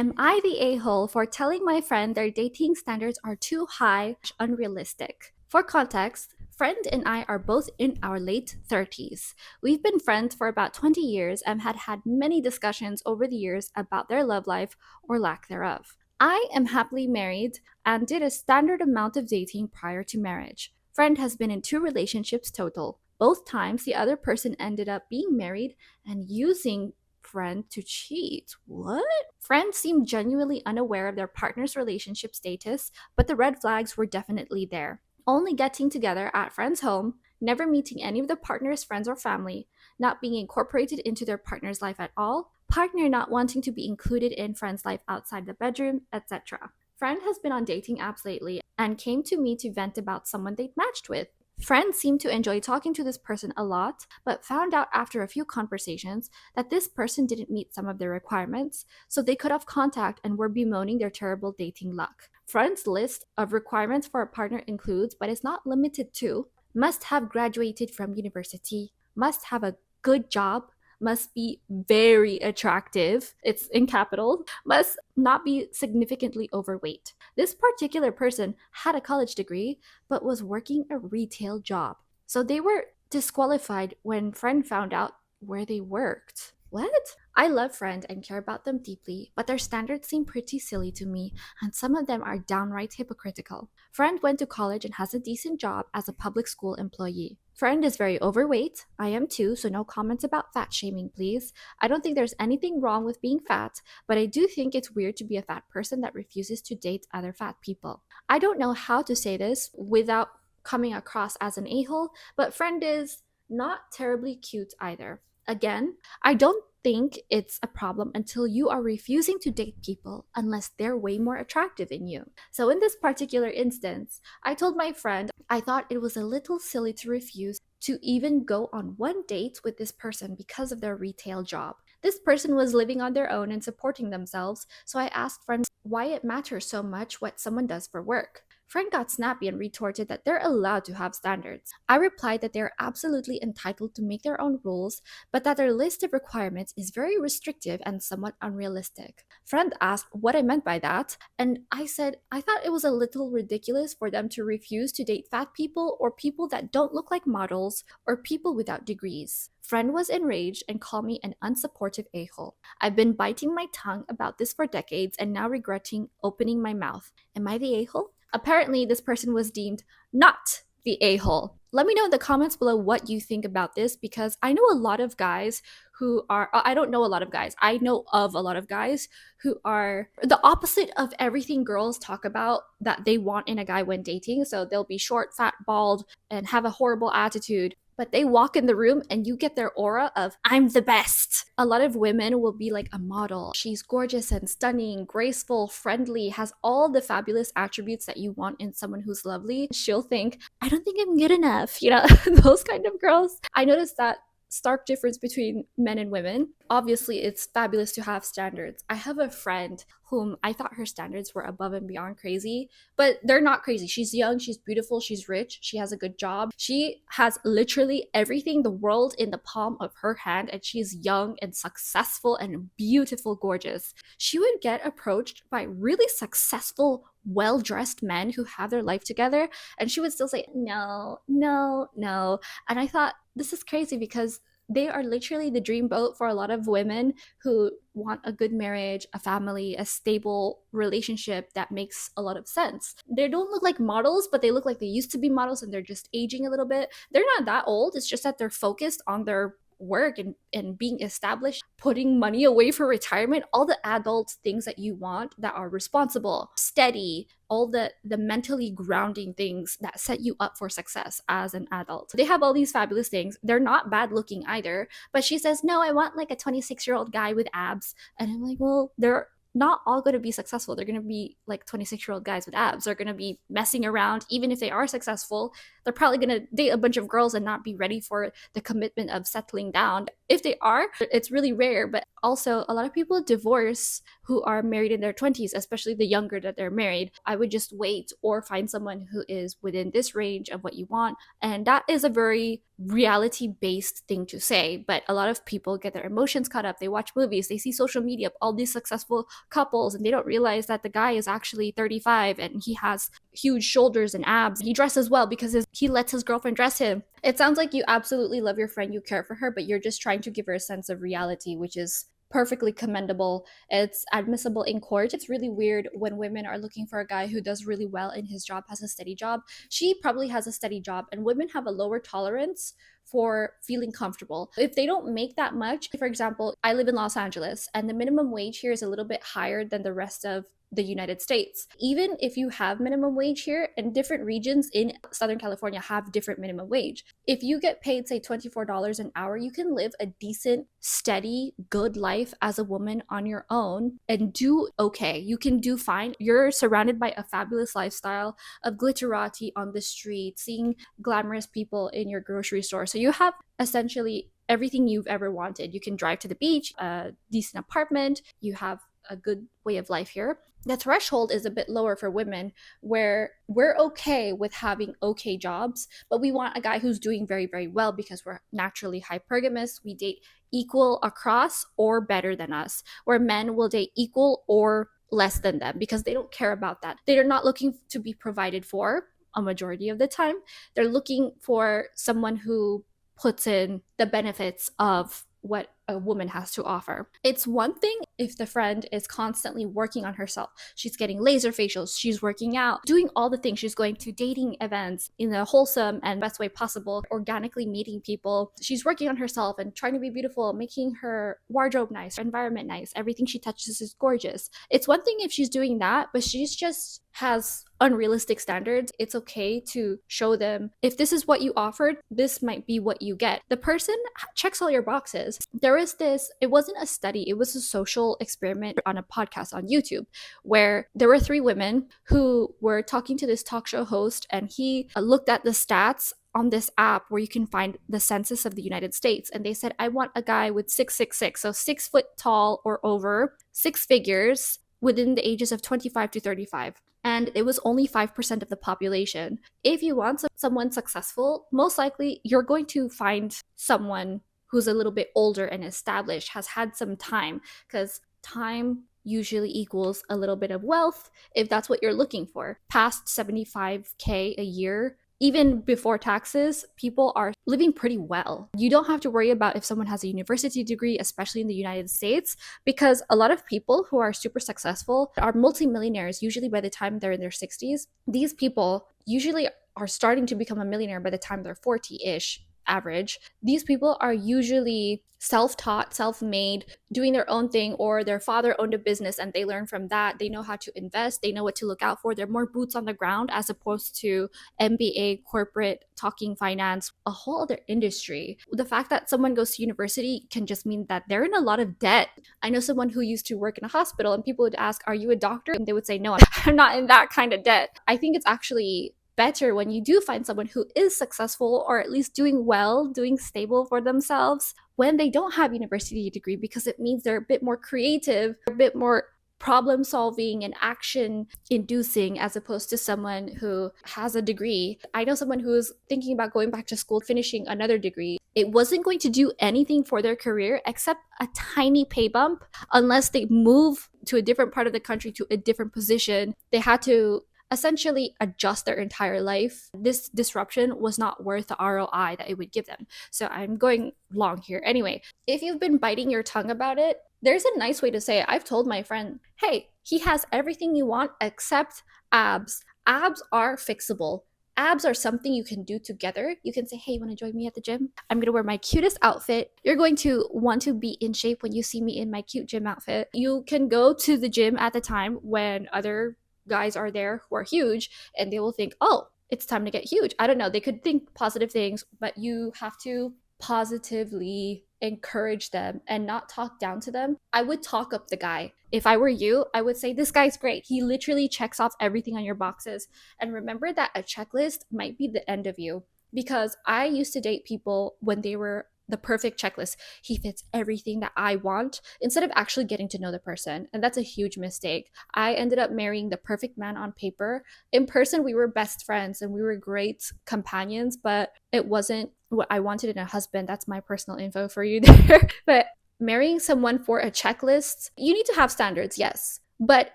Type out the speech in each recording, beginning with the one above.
Am I the a-hole for telling my friend their dating standards are too high, unrealistic? For context, friend and I are both in our late 30s. We've been friends for about 20 years and had many discussions over the years about their love life or lack thereof. I am happily married and did a standard amount of dating prior to marriage. Friend has been in 2 relationships total. Both times the other person ended up being married and using friend to cheat. What? Friends seemed genuinely unaware of their partner's relationship status, but the red flags were definitely there. Only getting together at friends' home, never meeting any of the partner's friends or family, not being incorporated into their partner's life at all, partner not wanting to be included in friend's life outside the bedroom, etc. Friend has been on dating apps lately and came to me to vent about someone they'd matched with. Friends seemed to enjoy talking to this person a lot, but found out after a few conversations that this person didn't meet some of their requirements, so they cut off contact and were bemoaning their terrible dating luck. Friends' list of requirements for a partner includes, but is not limited to, must have graduated from university, must have a good job, must be very attractive, it's in capital, must not be significantly overweight. This particular person had a college degree but was working a retail job. So they were disqualified when friend found out where they worked. What? I love friend and care about them deeply, but their standards seem pretty silly to me, and some of them are downright hypocritical. Friend went to college and has a decent job as a public school employee. Friend is very overweight. I am too, so no comments about fat shaming, please. I don't think there's anything wrong with being fat, but I do think it's weird to be a fat person that refuses to date other fat people. I don't know how to say this without coming across as an a-hole, but friend is not terribly cute either. Again, I don't think it's a problem until you are refusing to date people unless they're way more attractive than you. So in this particular instance, I told my friend I thought it was a little silly to refuse to even go on one date with this person because of their retail job. This person was living on their own and supporting themselves, so I asked friends why it matters so much what someone does for work. Friend got snappy and retorted that they're allowed to have standards. I replied that they're absolutely entitled to make their own rules, but that their list of requirements is very restrictive and somewhat unrealistic. Friend asked what I meant by that, and I said I thought it was a little ridiculous for them to refuse to date fat people or people that don't look like models or people without degrees. Friend was enraged and called me an unsupportive a-hole. I've been biting my tongue about this for decades and now regretting opening my mouth. Am I the a-hole? Apparently, this person was deemed not the a-hole. Let me know in the comments below what you think about this, because I know a lot of guys who are, I don't know a lot of guys, I know of a lot of guys who are the opposite of everything girls talk about that they want in a guy when dating. So they'll be short, fat, bald, and have a horrible attitude. But they walk in the room and you get their aura of, I'm the best. A lot of women will be like a model. She's gorgeous and stunning, graceful, friendly, has all the fabulous attributes that you want in someone who's lovely. She'll think, I don't think I'm good enough. Those kind of girls. I noticed that stark difference between men and women. Obviously, it's fabulous to have standards. I have a friend whom I thought her standards were above and beyond crazy, but they're not crazy. She's young, she's beautiful, she's rich, she has a good job. She has literally everything the world in the palm of her hand, and she's young and successful and beautiful, gorgeous. She would get approached by really successful, well-dressed men who have their life together, and she would still say, no, no, no. And I thought, this is crazy, because they are literally the dream boat for a lot of women who want a good marriage, a family, a stable relationship that makes a lot of sense. They don't look like models, but they look like they used to be models and they're just aging a little bit. They're not that old. It's just that they're focused on their work and being established, putting money away for retirement, all the adult things that you want that are responsible, steady, all the mentally grounding things that set you up for success as an adult. They have all these fabulous things. They're not bad looking either, but she says, no, I want like a 26-year-old guy with abs. And I'm like, well, they're not all going to be successful. They're going to be like 26-year-old guys with abs. They're going to be messing around. Even if they are successful, they're probably going to date a bunch of girls and not be ready for the commitment of settling down. If they are, it's really rare. But also, a lot of people divorce who are married in their 20s, especially the younger that they're married. I would just wait or find someone who is within this range of what you want. And that is a very reality based thing to say. But a lot of people get their emotions caught up. They watch movies, they see social media, all these successful couples, and they don't realize that the guy is actually 35 and he has huge shoulders and abs. He dresses well because he lets his girlfriend dress him. It sounds like you absolutely love your friend, you care for her, but you're just trying to give her a sense of reality, which is perfectly commendable. It's admissible in court. It's really weird when women are looking for a guy who does really well in his job, has a steady job. She probably has a steady job, and women have a lower tolerance for feeling comfortable. If they don't make that much, for example, I live in Los Angeles and the minimum wage here is a little bit higher than the rest of the United States. Even if you have minimum wage here, and different regions in Southern California have different minimum wage. If you get paid, say, $24 an hour, you can live a decent, steady, good life as a woman on your own and do okay. You can do fine. You're surrounded by a fabulous lifestyle of glitterati on the street, seeing glamorous people in your grocery store. So you have essentially everything you've ever wanted. You can drive to the beach, a decent apartment, you have a good way of life here. The threshold is a bit lower for women, where we're okay with having okay jobs, but we want a guy who's doing very, very well because we're naturally hypergamous. We date equal across or better than us, where men will date equal or less than them because they don't care about that. They're not looking to be provided for a majority of the time. They're looking for someone who puts in the benefits of what a woman has to offer. It's one thing if the friend is constantly working on herself. She's getting laser facials, she's working out, doing all the things. She's going to dating events in a wholesome and best way possible, organically meeting people. She's working on herself and trying to be beautiful, making her wardrobe nice, her environment nice. Everything she touches is gorgeous. It's one thing if she's doing that, but she's just has unrealistic standards. It's okay to show them, if this is what you offered, this might be what you get. The person checks all your boxes. There is this, it wasn't a study, it was a social experiment on a podcast on YouTube where there were 3 women who were talking to this talk show host, and he looked at the stats on this app where you can find the census of the United States. And they said, I want a guy with 6'6", so 6 foot tall or over, 6 figures, within the ages of 25 to 35. And it was only 5% of the population. If you want someone successful, most likely you're going to find someone who's a little bit older and established, has had some time, because time usually equals a little bit of wealth if that's what you're looking for. Past 75K a year, even before taxes, people are living pretty well. You don't have to worry about if someone has a university degree, especially in the United States, because a lot of people who are super successful are multimillionaires, usually by the time they're in their 60s. These people usually are starting to become a millionaire by the time they're 40-ish average. These people are usually self-taught, self-made, doing their own thing, or their father owned a business and they learn from that. They know how to invest, they know what to look out for. They're more boots on the ground as opposed to MBA, corporate, talking finance, a whole other industry. The fact that someone goes to university can just mean that they're in a lot of debt. I know someone who used to work in a hospital, and people would ask, are you a doctor? And they would say, no, I'm not in that kind of debt. I think it's actually better when you do find someone who is successful, or at least doing well, doing stable for themselves, when they don't have a university degree, because it means they're a bit more creative, a bit more problem solving and action inducing, as opposed to someone who has a degree. I know someone who's thinking about going back to school, finishing another degree. It wasn't going to do anything for their career except a tiny pay bump unless they move to a different part of the country, to a different position. They had to essentially adjust their entire life. This disruption was not worth the ROI that it would give them. So I'm going long here. Anyway, if you've been biting your tongue about it, there's a nice way to say it. I've told my friend, hey, he has everything you want except abs. Abs are fixable. Abs are something you can do together. You can say, hey, you want to join me at the gym? I'm going to wear my cutest outfit. You're going to want to be in shape when you see me in my cute gym outfit. You can go to the gym at the time when other guys are there who are huge, and they will think, oh, it's time to get huge. I don't know. They could think positive things, but you have to positively encourage them and not talk down to them. I would talk up the guy. If I were you, I would say, this guy's great. He literally checks off everything on your boxes. And remember that a checklist might be the end of you. Because I used to date people when they were the perfect checklist. He fits everything that I want instead of actually getting to know the person. And that's a huge mistake. I ended up marrying the perfect man on paper. In person, we were best friends and we were great companions, but it wasn't what I wanted in a husband. That's my personal info for you there. But marrying someone for a checklist, you need to have standards, yes. But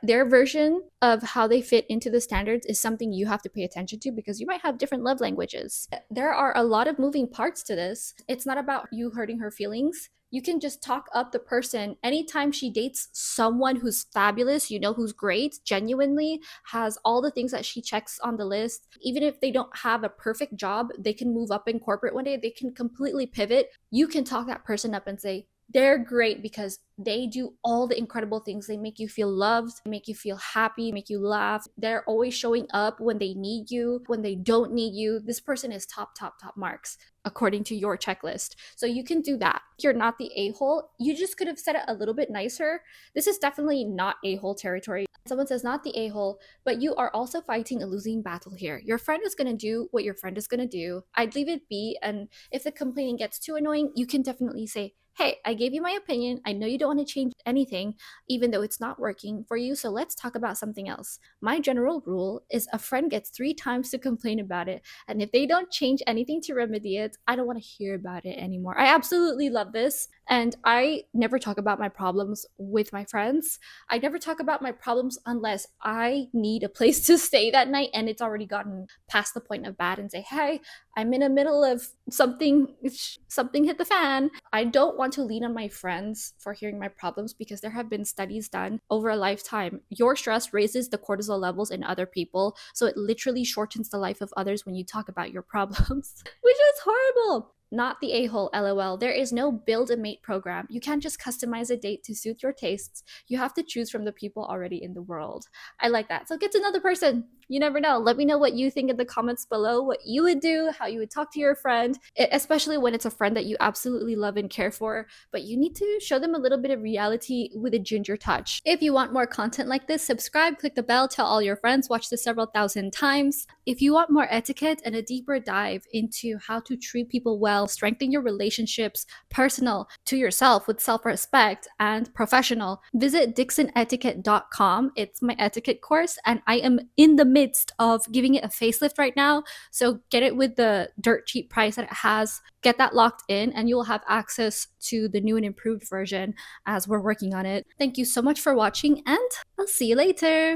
their version of how they fit into the standards is something you have to pay attention to because you might have different love languages. There are a lot of moving parts to this. It's not about you hurting her feelings. You can just talk up the person anytime she dates someone who's fabulous, you know, who's great, genuinely has all the things that she checks on the list. Even if they don't have a perfect job, they can move up in corporate one day, they can completely pivot. You can talk that person up and say, they're great because they do all the incredible things. They make you feel loved, make you feel happy, make you laugh. They're always showing up when they need you, when they don't need you. This person is top, top, top marks according to your checklist. So you can do that. You're not the a-hole. You just could have said it a little bit nicer. This is definitely not a-hole territory. Someone says not the a-hole, but you are also fighting a losing battle here. Your friend is going to do what your friend is going to do. I'd leave it be. And if the complaining gets too annoying, you can definitely say, hey, I gave you my opinion. I know you don't want to change anything, even though it's not working for you. So let's talk about something else. My general rule is a friend gets 3 times to complain about it. And if they don't change anything to remedy it, I don't want to hear about it anymore. I absolutely love this. And I never talk about my problems with my friends. I never talk about my problems unless I need a place to stay that night and it's already gotten past the point of bad and say, hey, I'm in the middle of something hit the fan. I don't want to lean on my friends for hearing my problems because there have been studies done over a lifetime. Your stress raises the cortisol levels in other people, so it literally shortens the life of others when you talk about your problems, which is horrible. Not the a-hole, lol. There is no build a mate program. You can't just customize a date to suit your tastes. You have to choose from the people already in the world. I like that. So get to know the person. You never know. Let me know what you think in the comments below, what you would do, how you would talk to your friend, especially when it's a friend that you absolutely love and care for, but you need to show them a little bit of reality with a ginger touch. If you want more content like this, subscribe, click the bell, tell all your friends, watch this several thousand times. If you want more etiquette and a deeper dive into how to treat people well, strengthen your relationships, personal to yourself with self-respect and professional, visit dixonetiquette.com. It's my etiquette course and I am in the midst of giving it a facelift right now, so get it with the dirt cheap price that it has. Get that locked in and you'll have access to the new and improved version as we're working on it. Thank you so much for watching and I'll see you later.